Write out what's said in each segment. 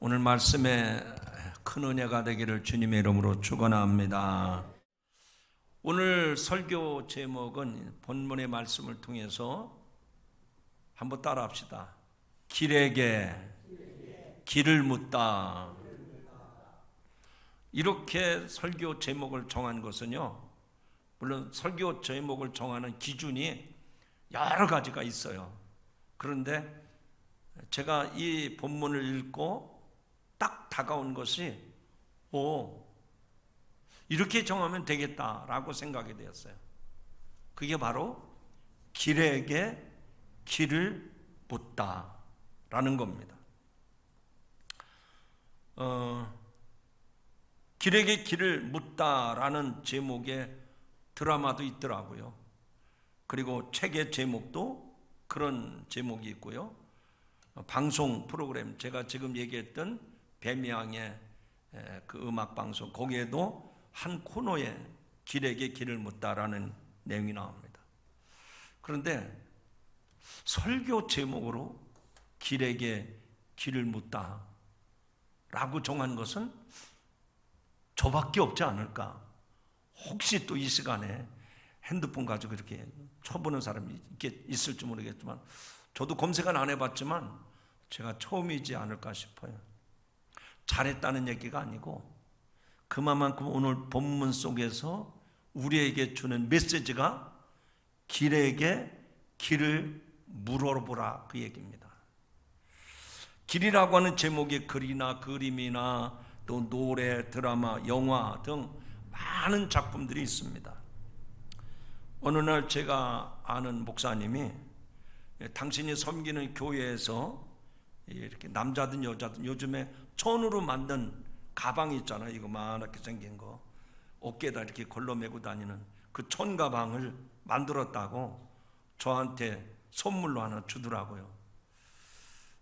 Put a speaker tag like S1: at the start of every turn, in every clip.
S1: 오늘 말씀에 큰 은혜가 되기를 주님의 이름으로 축원합니다. 오늘 설교 제목은 본문의 말씀을 통해서 한번 따라합시다. 길에게 길을 묻다. 이렇게 설교 제목을 정한 것은요, 물론 설교 제목을 정하는 기준이 여러 가지가 있어요. 그런데 제가 이 본문을 읽고 딱 다가온 것이 이렇게 정하면 되겠다라고 생각이 되었어요. 그게 바로 길에게 길을 묻다라는 겁니다. 길에게 길을 묻다라는 제목의 드라마도 있더라고요. 그리고 책의 제목도 그런 제목이 있고요. 방송 프로그램, 제가 지금 얘기했던 뱀양의 그 음악 방송, 거기에도 한 코너에 길에게 길을 묻다라는 내용이 나옵니다. 그런데 설교 제목으로 길에게 길을 묻다라고 정한 것은 저밖에 없지 않을까. 혹시 또 이 시간에 핸드폰 가지고 이렇게 쳐보는 사람이 있을지 모르겠지만, 저도 검색은 안 해봤지만 제가 처음이지 않을까 싶어요. 잘했다는 얘기가 아니고 그만큼 오늘 본문 속에서 우리에게 주는 메시지가 길에게 길을 물어보라, 그 얘기입니다. 길이라고 하는 제목의 글이나 그림이나 또 노래, 드라마, 영화 등 많은 작품들이 있습니다. 어느 날 제가 아는 목사님이 당신이 섬기는 교회에서 이렇게 남자든 여자든 요즘에 천으로 만든 가방이 있잖아요. 이거만하게 생긴 거, 어깨에다 이렇게 걸러매고 다니는 그 천 가방을 만들었다고 저한테 선물로 하나 주더라고요.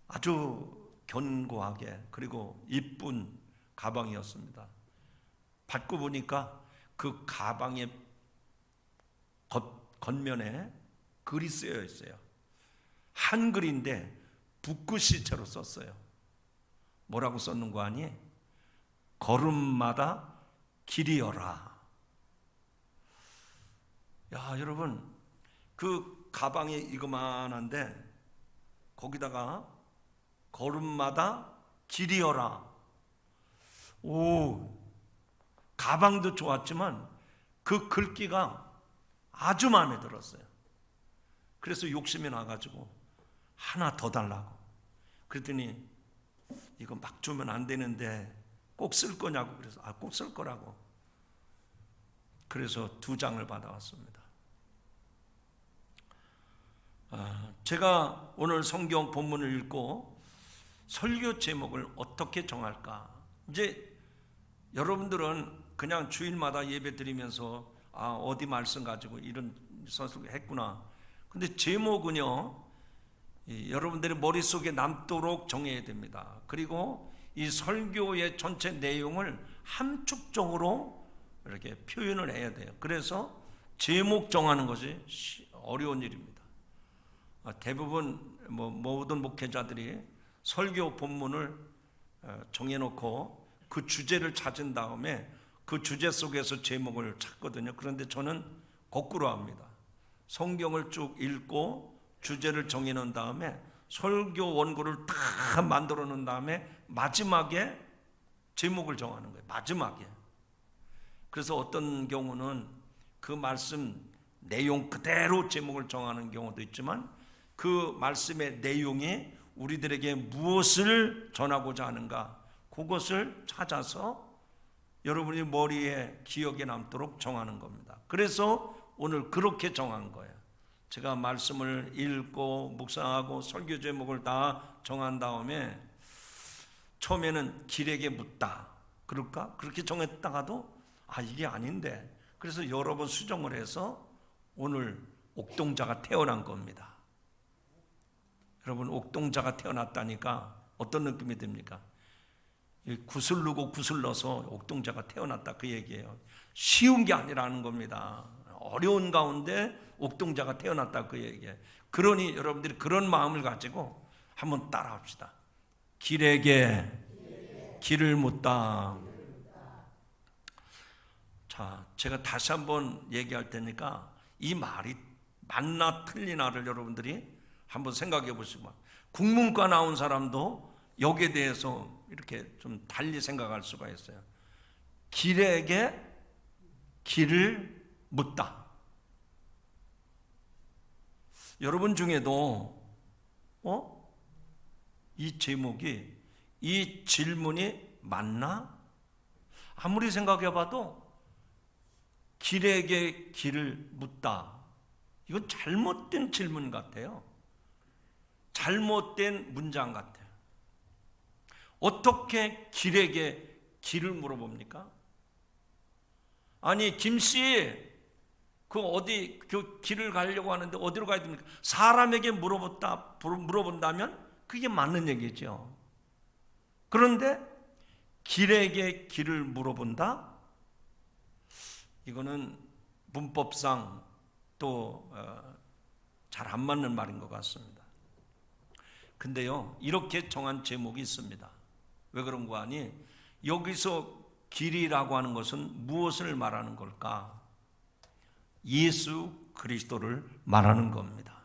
S1: 아주 견고하게, 그리고 이쁜 가방이었습니다. 받고 보니까 그 가방의 겉면에 글이 쓰여 있어요. 한글인데 붓글씨체로 썼어요. 뭐라고 썼는 거 아니? 걸음마다 길이여라. 야, 여러분, 그 가방이 이거만한데 거기다가 걸음마다 길이여라. 가방도 좋았지만 그 글귀가 아주 마음에 들었어요. 그래서 욕심이 나가지고 하나 더 달라고. 그랬더니 이거 막 주면 안 되는데 꼭 쓸 거냐고. 그래서 꼭 쓸 거라고. 그래서 2장을 받아왔습니다. 제가 오늘 성경 본문을 읽고 설교 제목을 어떻게 정할까. 이제 여러분들은 그냥 주일마다 예배 드리면서 어디 말씀 가지고 이런 선수 했구나. 근데 제목은요, 여러분들의 머릿속에 남도록 정해야 됩니다. 그리고 이 설교의 전체 내용을 함축적으로 이렇게 표현을 해야 돼요. 그래서 제목 정하는 것이 어려운 일입니다. 대부분 모든 목회자들이 설교 본문을 정해놓고 그 주제를 찾은 다음에 그 주제 속에서 제목을 찾거든요. 그런데 저는 거꾸로 합니다. 성경을 쭉 읽고 주제를 정해놓은 다음에 설교 원고를 다 만들어 놓은 다음에 마지막에 제목을 정하는 거예요. 마지막에. 그래서 어떤 경우는 그 말씀 내용 그대로 제목을 정하는 경우도 있지만, 그 말씀의 내용이 우리들에게 무엇을 전하고자 하는가, 그것을 찾아서 여러분이 머리에 기억에 남도록 정하는 겁니다. 그래서 오늘 그렇게 정한 거예요. 제가 말씀을 읽고 묵상하고 설교 제목을 다 정한 다음에 처음에는 길에게 묻다, 그럴까? 그렇게 정했다가도 이게 아닌데, 그래서 여러 번 수정을 해서 오늘 옥동자가 태어난 겁니다. 여러분, 옥동자가 태어났다니까 어떤 느낌이 듭니까? 구슬르고 구슬러서 옥동자가 태어났다, 그 얘기예요. 쉬운 게 아니라는 겁니다. 어려운 가운데 옥동자가 태어났다, 그 얘기예요. 그러니 여러분들이 그런 마음을 가지고 한번 따라합시다. 길에게 길을 묻다. 자, 제가 다시 한번 얘기할 테니까 이 말이 맞나 틀리나를 여러분들이 한번 생각해 보시고, 국문과 나온 사람도 여기에 대해서 이렇게 좀 달리 생각할 수가 있어요. 길에게 길을 묻다. 여러분 중에도 이 제목이, 이 질문이 맞나? 아무리 생각해 봐도 길에게 길을 묻다, 이건 잘못된 질문 같아요. 잘못된 문장 같아요. 어떻게 길에게 길을 물어봅니까? 아니, 김씨, 어디 길을 가려고 하는데 어디로 가야 됩니까? 사람에게 물어본다면 그게 맞는 얘기죠. 그런데 길에게 길을 물어본다? 이거는 문법상 또 잘 안 맞는 말인 것 같습니다. 근데요, 이렇게 정한 제목이 있습니다. 왜 그런 거 아니? 여기서 길이라고 하는 것은 무엇을 말하는 걸까? 예수 그리스도를 말하는 겁니다.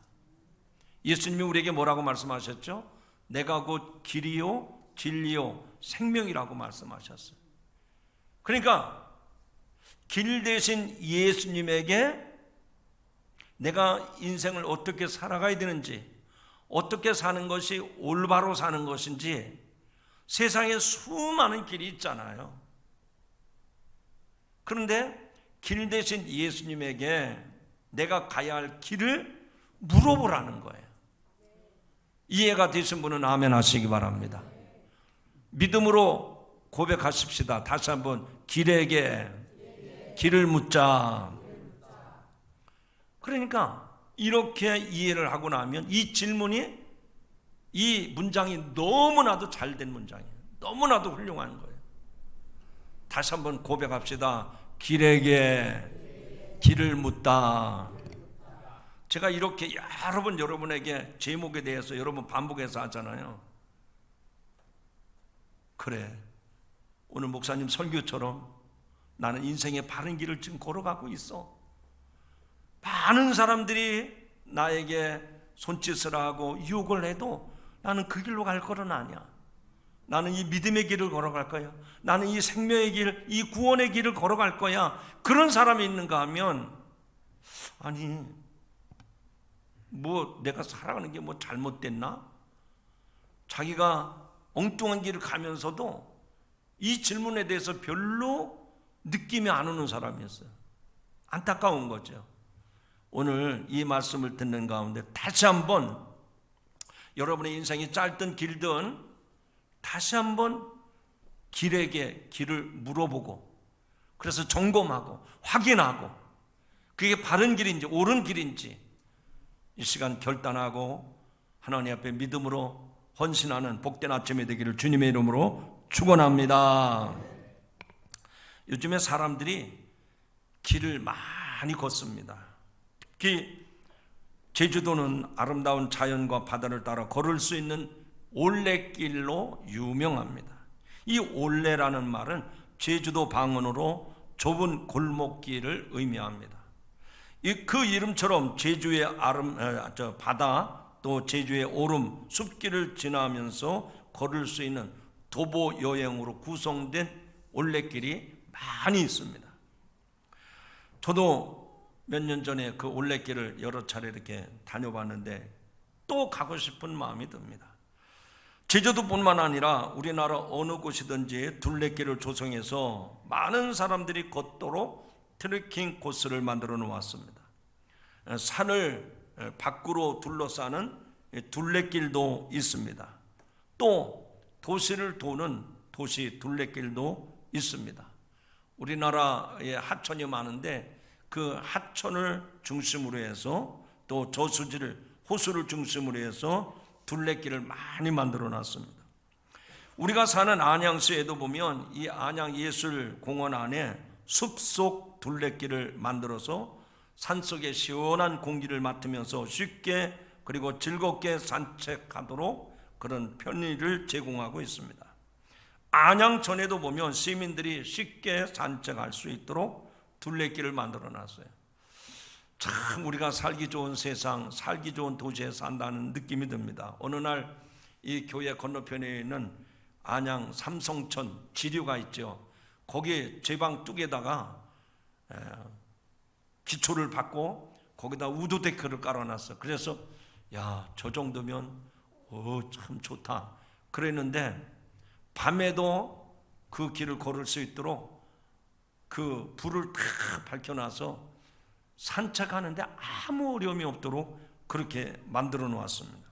S1: 예수님이 우리에게 뭐라고 말씀하셨죠? 내가 곧 길이요 진리요 생명이라고 말씀하셨어요. 그러니까 길 대신 예수님에게 내가 인생을 어떻게 살아가야 되는지, 어떻게 사는 것이 올바로 사는 것인지, 세상에 수많은 길이 있잖아요. 그런데 길 대신 예수님에게 내가 가야 할 길을 물어보라는 거예요. 이해가 되신 분은 아멘 하시기 바랍니다. 믿음으로 고백하십시다. 다시 한번, 길에게 길을 묻자. 그러니까 이렇게 이해를 하고 나면 이 질문이, 이 문장이 너무나도 잘된 문장이에요. 너무나도 훌륭한 거예요. 다시 한번 고백합시다. 길에게 길을 묻다. 제가 이렇게 여러 번 여러분에게 제목에 대해서 여러 번 반복해서 하잖아요. 그래, 오늘 목사님 설교처럼 나는 인생의 바른 길을 지금 걸어가고 있어. 많은 사람들이 나에게 손짓을 하고 유혹을 해도 나는 그 길로 갈 거는 아니야. 나는 이 믿음의 길을 걸어갈 거야. 나는 이 생명의 길, 이 구원의 길을 걸어갈 거야. 그런 사람이 있는가 하면, 아니, 뭐 내가 살아가는 게 뭐 잘못됐나? 자기가 엉뚱한 길을 가면서도 이 질문에 대해서 별로 느낌이 안 오는 사람이었어요. 안타까운 거죠. 오늘 이 말씀을 듣는 가운데 다시 한번 여러분의 인생이 짧든 길든 다시 한번 길에게 길을 물어보고, 그래서 점검하고 확인하고 그게 바른 길인지 옳은 길인지 이 시간 결단하고 하나님 앞에 믿음으로 헌신하는 복된 아침이 되기를 주님의 이름으로 축원합니다. 요즘에 사람들이 길을 많이 걷습니다. 특히 제주도는 아름다운 자연과 바다를 따라 걸을 수 있는 올레길로 유명합니다. 이 올레라는 말은 제주도 방언으로 좁은 골목길을 의미합니다. 그 이름처럼 제주의 바다, 또 제주의 오름, 숲길을 지나면서 걸을 수 있는 도보 여행으로 구성된 올레길이 많이 있습니다. 저도 몇 년 전에 그 올레길을 여러 차례 이렇게 다녀봤는데 또 가고 싶은 마음이 듭니다. 제주도뿐만 아니라 우리나라 어느 곳이든지 둘레길을 조성해서 많은 사람들이 걷도록 트레킹 코스를 만들어 놓았습니다. 산을 밖으로 둘러싸는 둘레길도 있습니다. 또 도시를 도는 도시 둘레길도 있습니다. 우리나라에 하천이 많은데 그 하천을 중심으로 해서 또 저수지를, 호수를 중심으로 해서 둘레길을 많이 만들어 놨습니다. 우리가 사는 안양시에도 보면 이 안양예술공원 안에 숲속 둘레길을 만들어서 산속의 시원한 공기를 맡으면서 쉽게 그리고 즐겁게 산책하도록 그런 편의를 제공하고 있습니다. 안양전에도 보면 시민들이 쉽게 산책할 수 있도록 둘레길을 만들어 놨어요. 참 우리가 살기 좋은 세상, 살기 좋은 도시에 산다는 느낌이 듭니다. 어느 날 이 교회 건너편에 있는 안양 삼성천 지류가 있죠. 거기 제방 뚝에다가 기초를 받고 거기다 우드데크를 깔아놨어. 그래서 야, 저 정도면 참 좋다 그랬는데, 밤에도 그 길을 걸을 수 있도록 그 불을 다 밝혀놔서 산책하는데 아무 어려움이 없도록 그렇게 만들어 놓았습니다.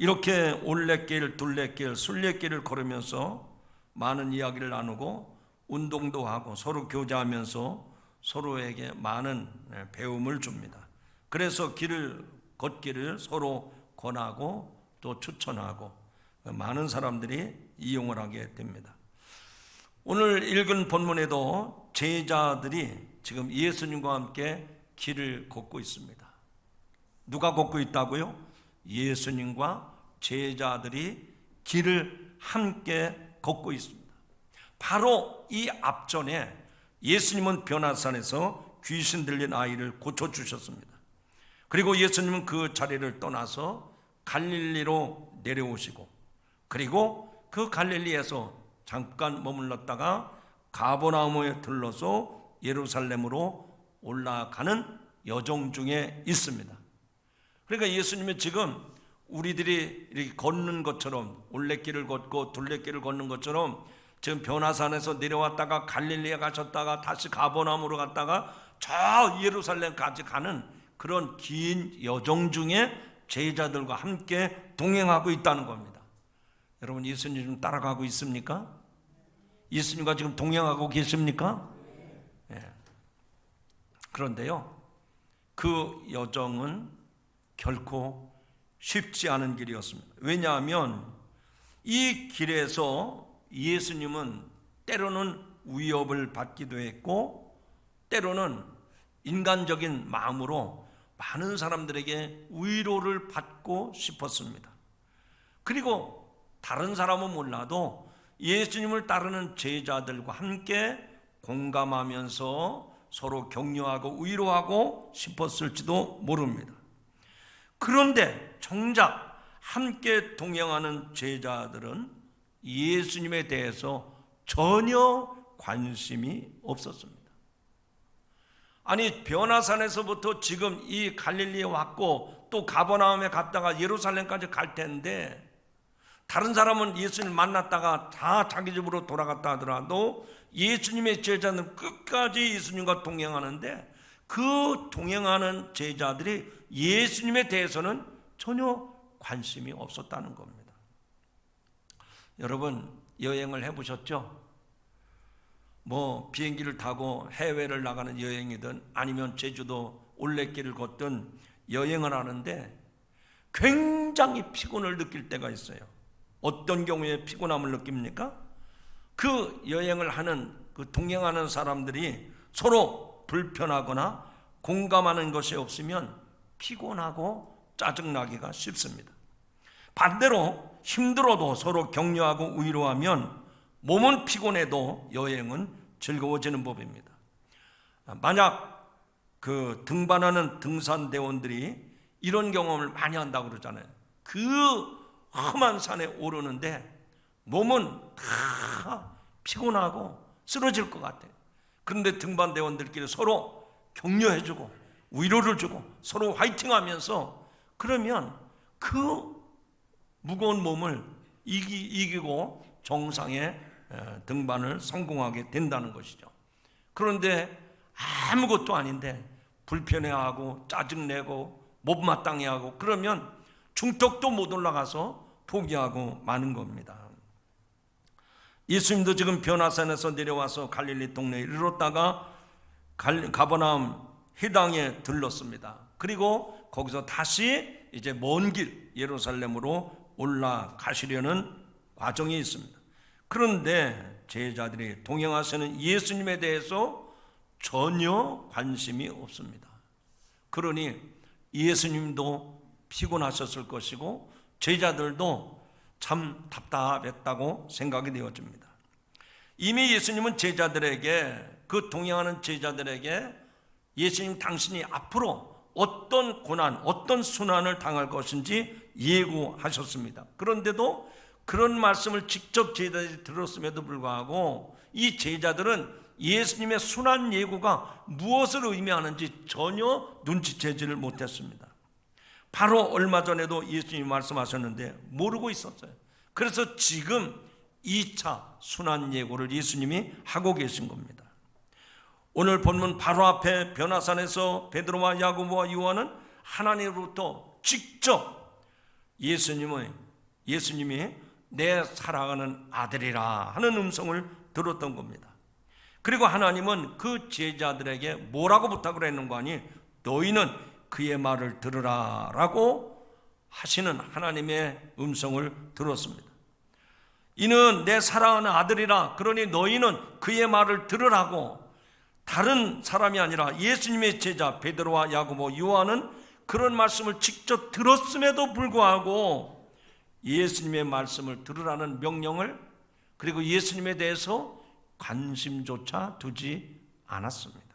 S1: 이렇게 올레길, 둘레길, 순례길을 걸으면서 많은 이야기를 나누고 운동도 하고 서로 교제하면서 서로에게 많은 배움을 줍니다. 그래서 걷기를 서로 권하고 또 추천하고 많은 사람들이 이용을 하게 됩니다. 오늘 읽은 본문에도 제자들이 지금 예수님과 함께 길을 걷고 있습니다. 누가 걷고 있다고요? 예수님과 제자들이 길을 함께 걷고 있습니다. 바로 이 앞전에 예수님은 변화산에서 귀신 들린 아이를 고쳐주셨습니다. 그리고 예수님은 그 자리를 떠나서 갈릴리로 내려오시고, 그리고 그 갈릴리에서 잠깐 머물렀다가 가버나움에 들러서 예루살렘으로 올라가는 여정 중에 있습니다. 그러니까 예수님이 지금 우리들이 이렇게 걷는 것처럼, 올레길을 걷고 둘레길을 걷는 것처럼 지금 변화산에서 내려왔다가 갈릴리에 가셨다가 다시 가버나움으로 갔다가 저 예루살렘까지 가는 그런 긴 여정 중에 제자들과 함께 동행하고 있다는 겁니다. 여러분, 예수님 좀 따라가고 있습니까? 예수님과 지금 동행하고 계십니까? 네. 그런데요, 그 여정은 결코 쉽지 않은 길이었습니다. 왜냐하면 이 길에서 예수님은 때로는 위협을 받기도 했고, 때로는 인간적인 마음으로 많은 사람들에게 위로를 받고 싶었습니다. 그리고 다른 사람은 몰라도 예수님을 따르는 제자들과 함께 공감하면서 서로 격려하고 위로하고 싶었을지도 모릅니다. 그런데 정작 함께 동행하는 제자들은 예수님에 대해서 전혀 관심이 없었습니다. 아니, 변화산에서부터 지금 이 갈릴리에 왔고 또 가버나움에 갔다가 예루살렘까지 갈 텐데, 다른 사람은 예수님을 만났다가 다 자기 집으로 돌아갔다 하더라도 예수님의 제자는 끝까지 예수님과 동행하는데, 그 동행하는 제자들이 예수님에 대해서는 전혀 관심이 없었다는 겁니다. 여러분, 여행을 해보셨죠? 비행기를 타고 해외를 나가는 여행이든 아니면 제주도 올레길을 걷든 여행을 하는데 굉장히 피곤을 느낄 때가 있어요. 어떤 경우에 피곤함을 느낍니까? 그 여행을 하는, 그 동행하는 사람들이 서로 불편하거나 공감하는 것이 없으면 피곤하고 짜증나기가 쉽습니다. 반대로 힘들어도 서로 격려하고 위로하면 몸은 피곤해도 여행은 즐거워지는 법입니다. 만약 그 등반하는 등산대원들이 이런 경험을 많이 한다고 그러잖아요. 그 험한 산에 오르는데 몸은 다 피곤하고 쓰러질 것 같아요. 그런데 등반대원들끼리 서로 격려해주고 위로를 주고 서로 화이팅하면서 그러면 그 무거운 몸을 이기고 정상에 등반을 성공하게 된다는 것이죠. 그런데 아무것도 아닌데 불편해하고 짜증내고 못마땅해하고 그러면 중턱도 못 올라가서 포기하고 마는 겁니다. 예수님도 지금 변화산에서 내려와서 갈릴리 동네에 이르렀다가 가버나움 회당에 들렀습니다. 그리고 거기서 다시 이제 먼 길 예루살렘으로 올라가시려는 과정이 있습니다. 그런데 제자들이 동행하시는 예수님에 대해서 전혀 관심이 없습니다. 그러니 예수님도 피곤하셨을 것이고 제자들도 참 답답했다고 생각이 되어집니다. 이미 예수님은 제자들에게, 그 동행하는 제자들에게 예수님 당신이 앞으로 어떤 고난, 어떤 순환을 당할 것인지 예고하셨습니다. 그런데도 그런 말씀을 직접 제자들이 들었음에도 불구하고 이 제자들은 예수님의 순환 예고가 무엇을 의미하는지 전혀 눈치채지를 못했습니다. 바로 얼마 전에도 예수님이 말씀하셨는데 모르고 있었어요. 그래서 지금 2차 순환 예고를 예수님이 하고 계신 겁니다. 오늘 본문 바로 앞에 변화산에서 베드로와 야고보와 요한은 하나님으로부터 직접 예수님이 내 사랑하는 아들이라 하는 음성을 들었던 겁니다. 그리고 하나님은 그 제자들에게 뭐라고 부탁을 했는 거 아니? 너희는 그의 말을 들으라 라고 하시는 하나님의 음성을 들었습니다. 이는 내 사랑하는 아들이라, 그러니 너희는 그의 말을 들으라고. 다른 사람이 아니라 예수님의 제자 베드로와 야고보, 요한은 그런 말씀을 직접 들었음에도 불구하고 예수님의 말씀을 들으라는 명령을, 그리고 예수님에 대해서 관심조차 두지 않았습니다.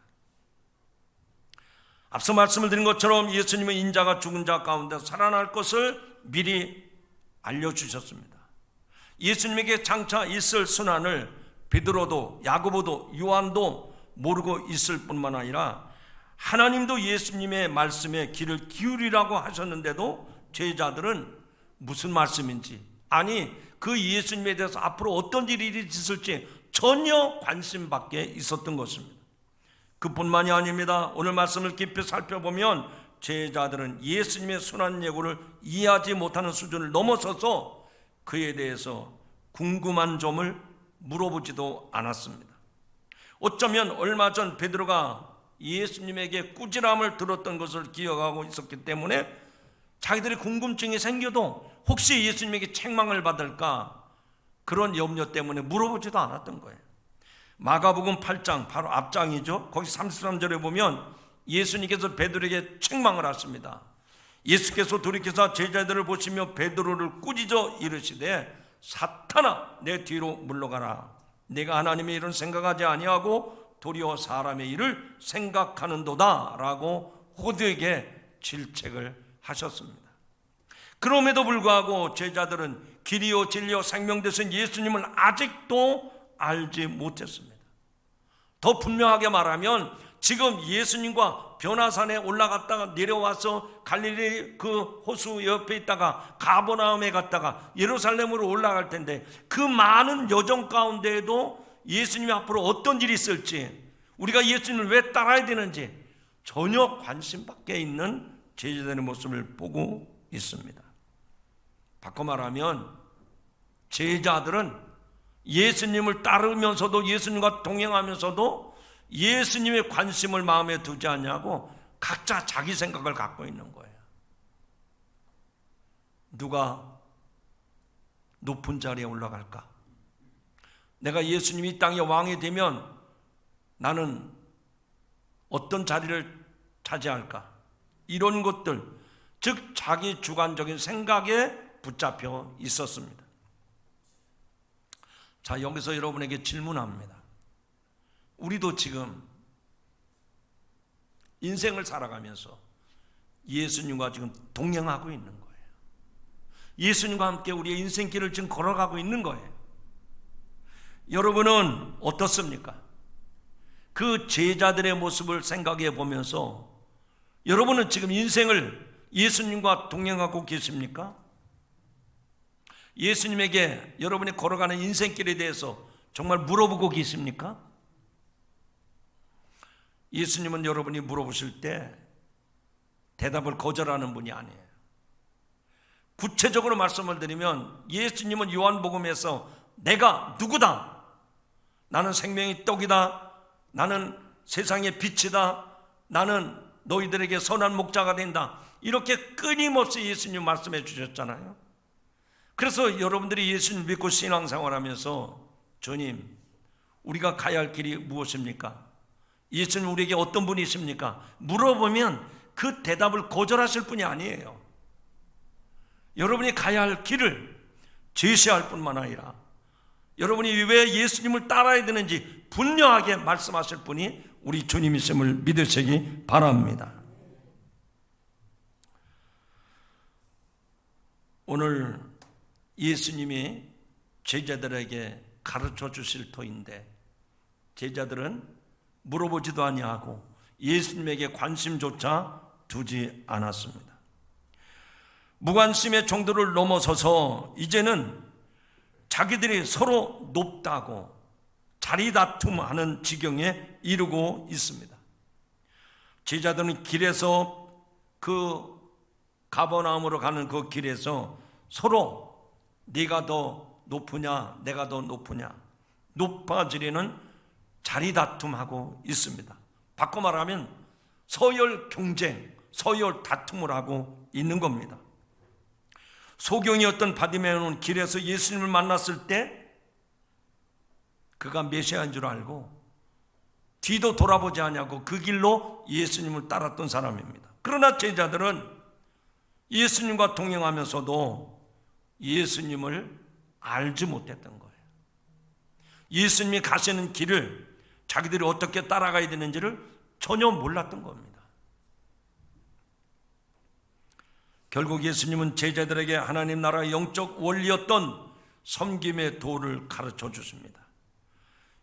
S1: 앞서 말씀을 드린 것처럼 예수님은 인자가 죽은 자 가운데 살아날 것을 미리 알려주셨습니다. 예수님에게 장차 있을 순환을 베드로도 야고보도 요한도 모르고 있을 뿐만 아니라 하나님도 예수님의 말씀에 귀를 기울이라고 하셨는데도 제자들은 무슨 말씀인지, 아니 그 예수님에 대해서 앞으로 어떤 일이 있을지 전혀 관심 밖에 있었던 것입니다. 그뿐만이 아닙니다. 오늘 말씀을 깊이 살펴보면 제자들은 예수님의 순환 예고를 이해하지 못하는 수준을 넘어서서 그에 대해서 궁금한 점을 물어보지도 않았습니다. 어쩌면 얼마 전 베드로가 예수님에게 꾸지람을 들었던 것을 기억하고 있었기 때문에 자기들이 궁금증이 생겨도 혹시 예수님에게 책망을 받을까 그런 염려 때문에 물어보지도 않았던 거예요. 마가복음 8장 바로 앞장이죠. 거기 33절에 보면 예수님께서 베드로에게 책망을 하십니다. 예수께서 돌이켜서 제자들을 보시며 베드로를 꾸짖어 이르시되 사탄아 내 뒤로 물러가라. 내가 하나님의 일은 생각하지 아니하고 도리어 사람의 일을 생각하는도다 라고 호되게 질책을 하셨습니다. 그럼에도 불구하고 제자들은 길이요 진리요 생명 되신 예수님을 아직도 알지 못했습니다. 더 분명하게 말하면 지금 예수님과 변화산에 올라갔다가 내려와서 갈릴리 그 호수 옆에 있다가 가버나움에 갔다가 예루살렘으로 올라갈 텐데 그 많은 여정 가운데에도 예수님 앞으로 어떤 일이 있을지, 우리가 예수님을 왜 따라야 되는지 전혀 관심 밖에 있는 제자들의 모습을 보고 있습니다. 바꿔 말하면 제자들은 예수님을 따르면서도 예수님과 동행하면서도 예수님의 관심을 마음에 두지 않냐고 각자 자기 생각을 갖고 있는 거예요. 누가 높은 자리에 올라갈까? 내가 예수님이 이 땅의 왕이 되면 나는 어떤 자리를 차지할까? 이런 것들, 즉 자기 주관적인 생각에 붙잡혀 있었습니다. 자, 여기서 여러분에게 질문합니다. 우리도 지금 인생을 살아가면서 예수님과 지금 동행하고 있는 거예요. 예수님과 함께 우리의 인생길을 지금 걸어가고 있는 거예요. 여러분은 어떻습니까? 그 제자들의 모습을 생각해 보면서 여러분은 지금 인생을 예수님과 동행하고 계십니까? 예수님에게 여러분이 걸어가는 인생길에 대해서 정말 물어보고 계십니까? 예수님은 여러분이 물어보실 때 대답을 거절하는 분이 아니에요. 구체적으로 말씀을 드리면 예수님은 요한복음에서 내가 누구다, 나는 생명의 떡이다, 나는 세상의 빛이다, 나는 너희들에게 선한 목자가 된다, 이렇게 끊임없이 예수님 말씀해 주셨잖아요. 그래서 여러분들이 예수님 믿고 신앙생활하면서 주님, 우리가 가야 할 길이 무엇입니까? 예수님 우리에게 어떤 분이십니까? 물어보면 그 대답을 거절하실 분이 아니에요. 여러분이 가야 할 길을 제시할 뿐만 아니라 여러분이 왜 예수님을 따라야 되는지 분명하게 말씀하실 분이 우리 주님이심을 믿으시기 바랍니다. 오늘 예수님이 제자들에게 가르쳐 주실 터인데 제자들은 물어보지도 아니하고 예수님에게 관심조차 두지 않았습니다. 무관심의 정도를 넘어서서 이제는 자기들이 서로 높다고 자리다툼하는 지경에 이르고 있습니다. 제자들은 길에서 그 가버나움으로 가는 그 길에서 서로 네가 더 높으냐 내가 더 높으냐 높아지려는 자리다툼하고 있습니다. 바꿔 말하면 서열 경쟁, 서열 다툼을 하고 있는 겁니다. 소경이었던 바디메오는 길에서 예수님을 만났을 때 그가 메시아인 줄 알고 뒤도 돌아보지 않냐고 그 길로 예수님을 따랐던 사람입니다. 그러나 제자들은 예수님과 동행하면서도 예수님을 알지 못했던 거예요. 예수님이 가시는 길을 자기들이 어떻게 따라가야 되는지를 전혀 몰랐던 겁니다. 결국 예수님은 제자들에게 하나님 나라의 영적 원리였던 섬김의 도를 가르쳐 주십니다.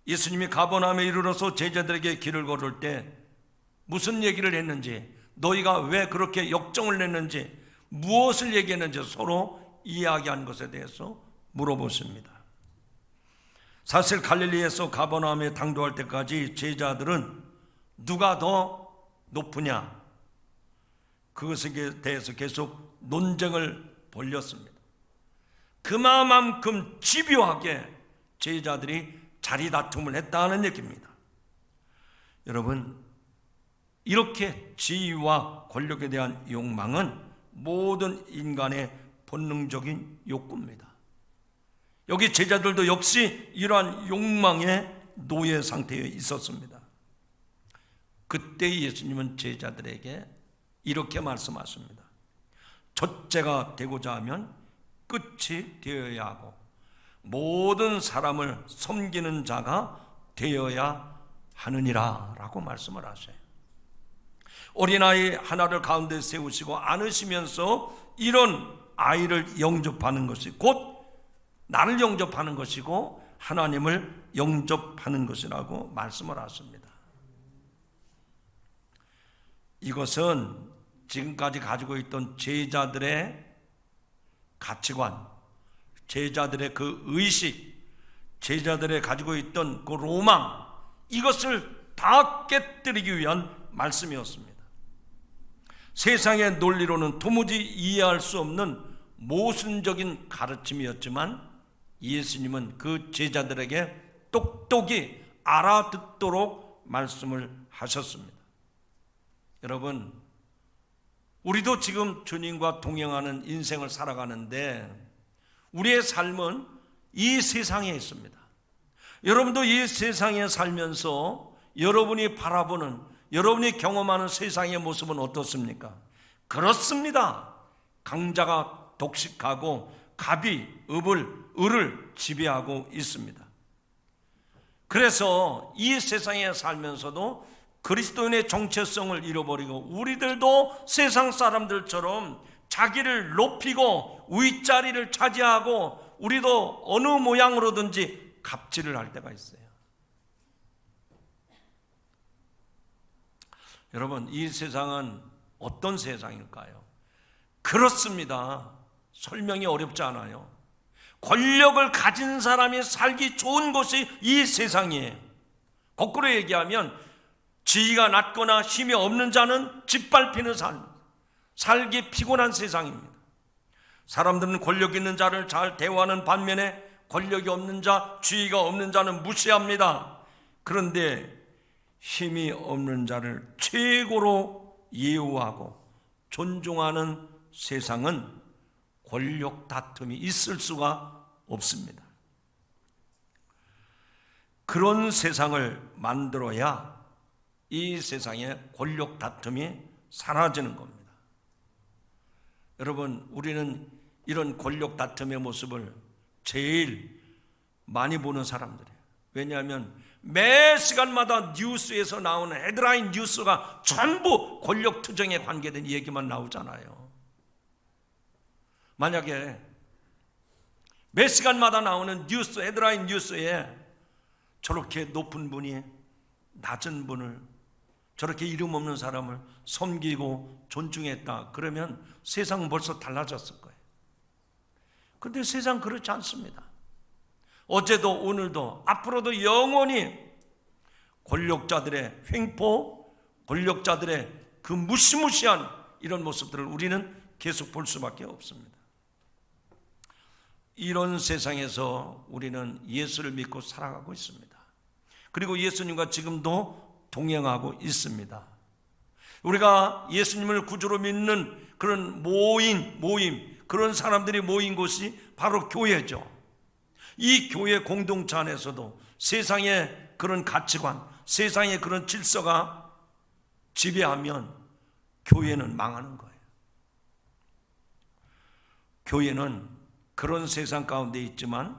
S1: 예수님이 가버나움에 이르러서 제자들에게 길을 걸을 때 무슨 얘기를 했는지, 너희가 왜 그렇게 역정을 냈는지, 무엇을 얘기했는지 서로 이야기한 것에 대해서 물어보십니다. 사실 갈릴리에서 가버나움에 당도할 때까지 제자들은 누가 더 높으냐, 그것에 대해서 계속 논쟁을 벌였습니다. 그만큼 집요하게 제자들이 자리다툼을 했다는 얘기입니다. 여러분, 이렇게 지위와 권력에 대한 욕망은 모든 인간의 본능적인 욕구입니다. 여기 제자들도 역시 이러한 욕망의 노예 상태에 있었습니다. 그때 예수님은 제자들에게 이렇게 말씀하십니다. 첫째가 되고자 하면 끝이 되어야 하고 모든 사람을 섬기는 자가 되어야 하느니라 라고 말씀을 하세요. 어린아이 하나를 가운데 세우시고 안으시면서 이런 아이를 영접하는 것이 곧 나를 영접하는 것이고 하나님을 영접하는 것이라고 말씀을 하십니다. 이것은 지금까지 가지고 있던 제자들의 가치관, 제자들의 그 의식, 제자들의 가지고 있던 그 로망, 이것을 다 깨뜨리기 위한 말씀이었습니다. 세상의 논리로는 도무지 이해할 수 없는 모순적인 가르침이었지만 예수님은 그 제자들에게 똑똑히 알아듣도록 말씀을 하셨습니다. 여러분, 우리도 지금 주님과 동행하는 인생을 살아가는데 우리의 삶은 이 세상에 있습니다. 여러분도 이 세상에 살면서 여러분이 바라보는, 여러분이 경험하는 세상의 모습은 어떻습니까? 그렇습니다. 강자가 독식하고 갑이 을을 지배하고 있습니다. 그래서 이 세상에 살면서도 그리스도인의 정체성을 잃어버리고 우리들도 세상 사람들처럼 자기를 높이고 윗자리를 차지하고 우리도 어느 모양으로든지 갑질을 할 때가 있어요. 여러분, 이 세상은 어떤 세상일까요? 그렇습니다. 설명이 어렵지 않아요. 권력을 가진 사람이 살기 좋은 곳이 이 세상이에요. 거꾸로 얘기하면 지위가 낮거나 힘이 없는 자는 짓밟히는 삶, 살기 피곤한 세상입니다. 사람들은 권력 있는 자를 잘 대우하는 반면에 권력이 없는 자, 지위가 없는 자는 무시합니다. 그런데 힘이 없는 자를 최고로 예우하고 존중하는 세상은 권력 다툼이 있을 수가 없습니다. 그런 세상을 만들어야 이 세상에 권력 다툼이 사라지는 겁니다. 여러분, 우리는 이런 권력 다툼의 모습을 제일 많이 보는 사람들이에요. 왜냐하면 매 시간마다 뉴스에서 나오는 헤드라인 뉴스가 전부 권력 투쟁에 관계된 얘기만 나오잖아요. 만약에 매 시간마다 나오는 뉴스, 헤드라인 뉴스에 저렇게 높은 분이 낮은 분을, 저렇게 이름 없는 사람을 섬기고 존중했다, 그러면 세상은 벌써 달라졌을 거예요. 그런데 세상 그렇지 않습니다. 어제도 오늘도 앞으로도 영원히 권력자들의 횡포, 권력자들의 그 무시무시한 이런 모습들을 우리는 계속 볼 수밖에 없습니다. 이런 세상에서 우리는 예수를 믿고 살아가고 있습니다. 그리고 예수님과 지금도 동행하고 있습니다. 우리가 예수님을 구주로 믿는 그런 모임, 그런 사람들이 모인 곳이 바로 교회죠. 이 교회 공동체 안에서도 세상의 그런 가치관, 세상의 그런 질서가 지배하면 교회는 망하는 거예요. 교회는 그런 세상 가운데 있지만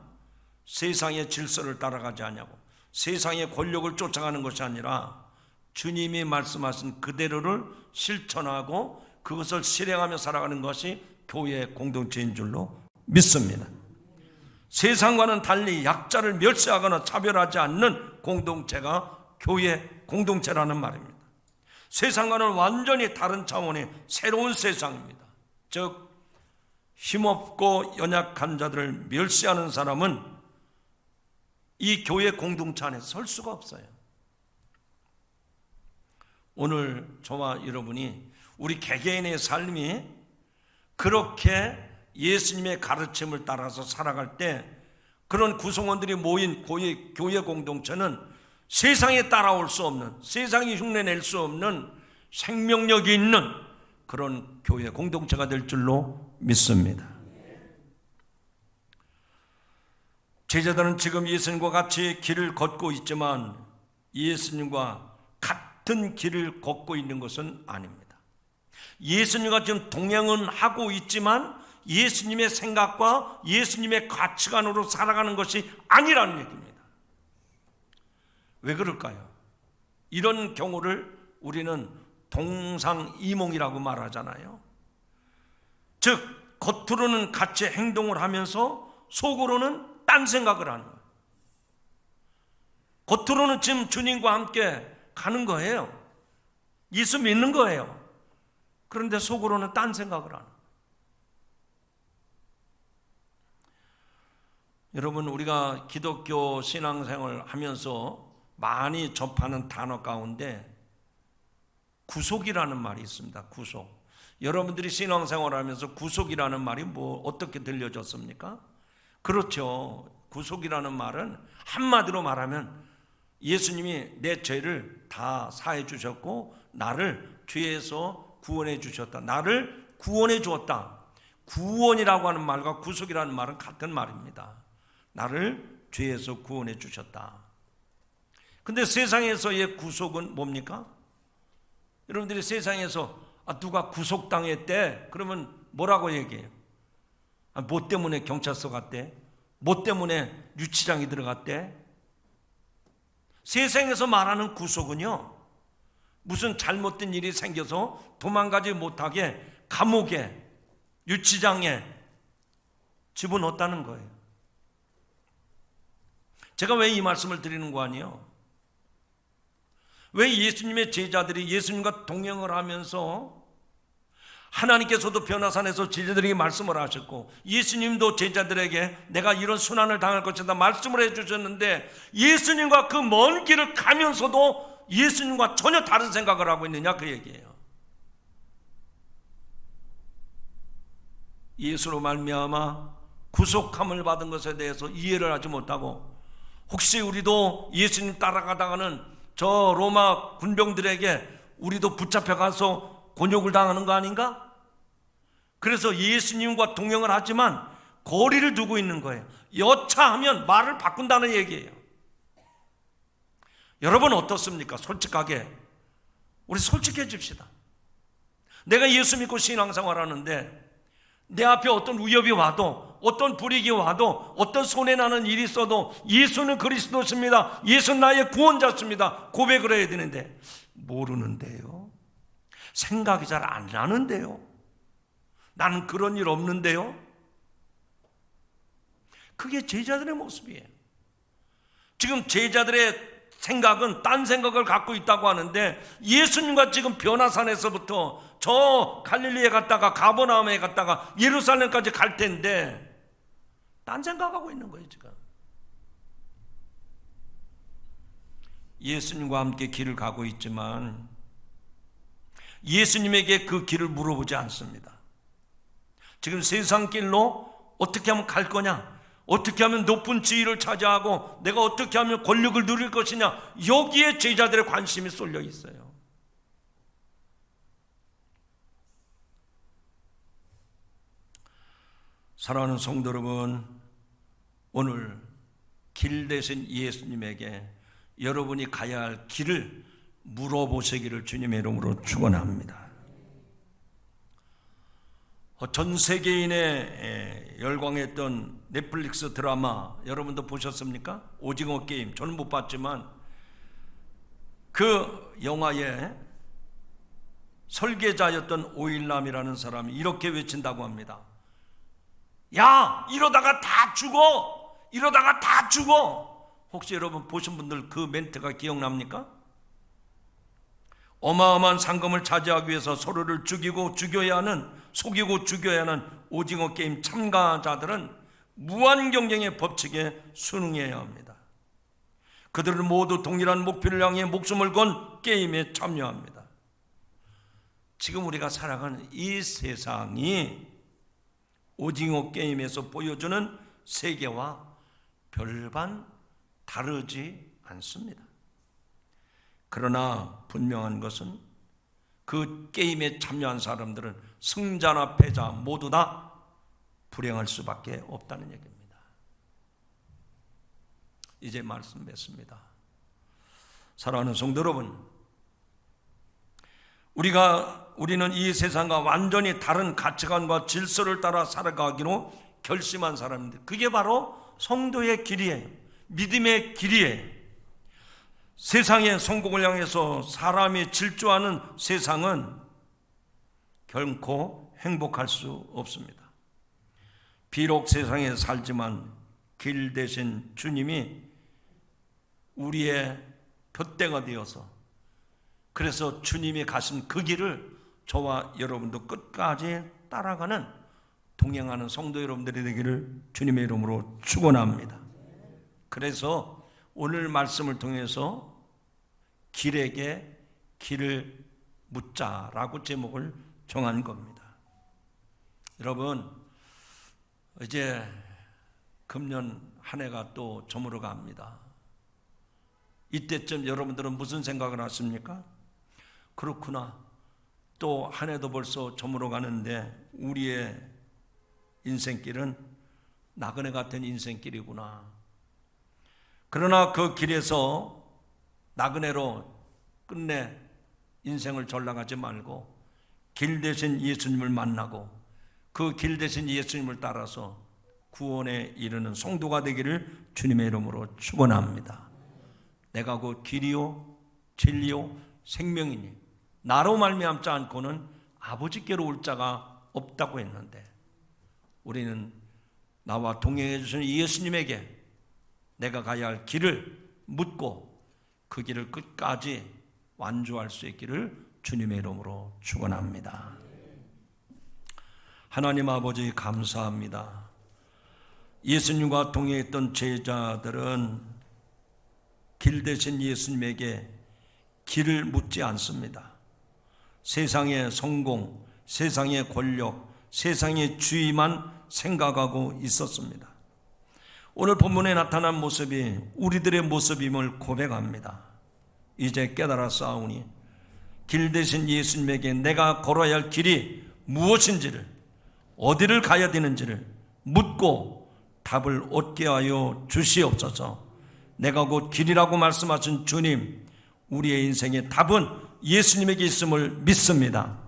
S1: 세상의 질서를 따라가지 않냐고, 세상의 권력을 쫓아가는 것이 아니라 주님이 말씀하신 그대로를 실천하고 그것을 실행하며 살아가는 것이 교회 공동체인 줄로 믿습니다. 세상과는 달리 약자를 멸시하거나 차별하지 않는 공동체가 교회 공동체라는 말입니다. 세상과는 완전히 다른 차원의 새로운 세상입니다. 즉 힘없고 연약한 자들을 멸시하는 사람은 이 교회 공동체 안에 설 수가 없어요. 오늘 저와 여러분이 우리 개개인의 삶이 그렇게 예수님의 가르침을 따라서 살아갈 때 그런 구성원들이 모인 교회 공동체는 세상에 따라올 수 없는, 세상이 흉내낼 수 없는 생명력이 있는 그런 교회 공동체가 될 줄로 믿습니다. 제자들은 지금 예수님과 같이 길을 걷고 있지만 예수님과 같은 길을 걷고 있는 것은 아닙니다. 예수님과 지금 동행은 하고 있지만 예수님의 생각과 예수님의 가치관으로 살아가는 것이 아니라는 얘기입니다. 왜 그럴까요? 이런 경우를 우리는 동상이몽이라고 말하잖아요. 즉 겉으로는 같이 행동을 하면서 속으로는 딴 생각을 하는 거예요. 겉으로는 지금 주님과 함께 가는 거예요. 예수 믿는 거예요. 그런데 속으로는 딴 생각을 하는 거예요. 여러분, 우리가 기독교 신앙생활을 하면서 많이 접하는 단어 가운데 구속이라는 말이 있습니다. 구속. 여러분들이 신앙생활을 하면서 구속이라는 말이 어떻게 들려졌습니까? 그렇죠. 구속이라는 말은 한마디로 말하면 예수님이 내 죄를 다 사해 주셨고 나를 죄에서 구원해 주셨다. 나를 구원해 주었다. 구원이라고 하는 말과 구속이라는 말은 같은 말입니다. 나를 죄에서 구원해 주셨다. 근데 세상에서의 구속은 뭡니까? 여러분들이 세상에서 누가 구속당했대, 그러면 뭐라고 얘기해요? 뭐 때문에 경찰서 갔대? 뭐 때문에 유치장에 들어갔대? 세상에서 말하는 구속은요, 무슨 잘못된 일이 생겨서 도망가지 못하게 감옥에, 유치장에 집어넣었다는 거예요. 제가 왜 이 말씀을 드리는 거 아니에요? 왜 예수님의 제자들이 예수님과 동행을 하면서 하나님께서도 변화산에서 제자들에게 말씀을 하셨고 예수님도 제자들에게 내가 이런 순환을 당할 것이다 말씀을 해주셨는데 예수님과 그 먼 길을 가면서도 예수님과 전혀 다른 생각을 하고 있느냐, 그 얘기예요. 예수로 말미암아 구속함을 받은 것에 대해서 이해를 하지 못하고 혹시 우리도 예수님 따라가다가는 저 로마 군병들에게 우리도 붙잡혀가서 곤욕을 당하는 거 아닌가? 그래서 예수님과 동행을 하지만 거리를 두고 있는 거예요. 여차하면 말을 바꾼다는 얘기예요. 여러분 어떻습니까? 솔직하게 우리 솔직해집시다. 내가 예수 믿고 신앙생활 하는데 내 앞에 어떤 위협이 와도 어떤 불이익이 와도 어떤 손해나는 일이 있어도 예수는 그리스도십니다, 예수는 나의 구원자십니다 고백을 해야 되는데 모르는데요. 생각이 잘 안 나는데요. 나는 그런 일 없는데요. 그게 제자들의 모습이에요. 지금 제자들의 생각은 딴 생각을 갖고 있다고 하는데 예수님과 지금 변화산에서부터 저 갈릴리에 갔다가 가버나움에 갔다가 예루살렘까지 갈 텐데 딴 생각하고 있는 거예요. 지금 예수님과 함께 길을 가고 있지만 예수님에게 그 길을 물어보지 않습니다. 지금 세상 길로 어떻게 하면 갈 거냐, 어떻게 하면 높은 지위를 차지하고 내가 어떻게 하면 권력을 누릴 것이냐, 여기에 제자들의 관심이 쏠려 있어요. 사랑하는 성도 여러분, 오늘 길 대신 예수님에게 여러분이 가야 할 길을 물어보시기를 주님의 이름으로 축원합니다. 전 세계인의 열광했던 넷플릭스 드라마 여러분도 보셨습니까? 오징어 게임. 저는 못 봤지만 그 영화의 설계자였던 오일남이라는 사람이 이렇게 외친다고 합니다. 야, 이러다가 다 죽어, 이러다가 다 죽어. 혹시 여러분 보신 분들 그 멘트가 기억납니까? 어마어마한 상금을 차지하기 위해서 서로를 죽이고 죽여야 하는, 속이고 죽여야 하는 오징어 게임 참가자들은 무한 경쟁의 법칙에 순응해야 합니다. 그들은 모두 동일한 목표를 향해 목숨을 건 게임에 참여합니다. 지금 우리가 살아가는 이 세상이 오징어 게임에서 보여주는 세계와 별반 다르지 않습니다. 그러나 분명한 것은 그 게임에 참여한 사람들은 승자나 패자 모두 다 불행할 수밖에 없다는 얘기입니다. 이제 말씀 맺습니다. 사랑하는 성도 여러분, 우리는 이 세상과 완전히 다른 가치관과 질서를 따라 살아가기로 결심한 사람인데 그게 바로 성도의 길이에요. 믿음의 길이에요. 세상의 성공을 향해서 사람이 질주하는 세상은 결코 행복할 수 없습니다. 비록 세상에 살지만 길 대신 주님이 우리의 푯대가 되어서, 그래서 주님이 가신 그 길을 저와 여러분도 끝까지 따라가는, 동행하는 성도 여러분들이 되기를 주님의 이름으로 축원합니다. 그래서 오늘 말씀을 통해서 길에게 길을 묻자라고 제목을 정한 겁니다. 여러분, 이제 금년 한 해가 또 저물어 갑니다. 이때쯤 여러분들은 무슨 생각을 하십니까? 그렇구나, 또 한 해도 벌써 저물어 가는데 우리의 인생길은 나그네 같은 인생길이구나. 그러나 그 길에서 나그네로 끝내 인생을 전락하지 말고 길 대신 예수님을 만나고 그 길 대신 예수님을 따라서 구원에 이르는 성도가 되기를 주님의 이름으로 축원합니다. 내가 곧 길이요 진리요 생명이니 나로 말미암지 않고는 아버지께로 올 자가 없다고 했는데, 우리는 나와 동행해 주시는 예수님에게 내가 가야 할 길을 묻고 그 길을 끝까지 완주할 수 있기를 주님의 이름으로 축원합니다. 하나님 아버지 감사합니다. 예수님과 동행했던 제자들은 길 대신 예수님에게 길을 묻지 않습니다. 세상의 성공, 세상의 권력, 세상의 주의만 생각하고 있었습니다. 오늘 본문에 나타난 모습이 우리들의 모습임을 고백합니다. 이제 깨달았사오니 길 대신 예수님에게 내가 걸어야 할 길이 무엇인지를, 어디를 가야 되는지를 묻고 답을 얻게 하여 주시옵소서. 내가 곧 길이라고 말씀하신 주님, 우리의 인생의 답은 예수님에게 있음을 믿습니다.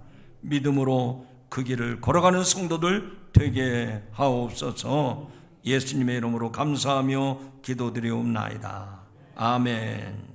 S1: 믿음으로 그 길을 걸어가는 성도들 되게 하옵소서. 예수님의 이름으로 감사하며 기도드리옵나이다. 아멘.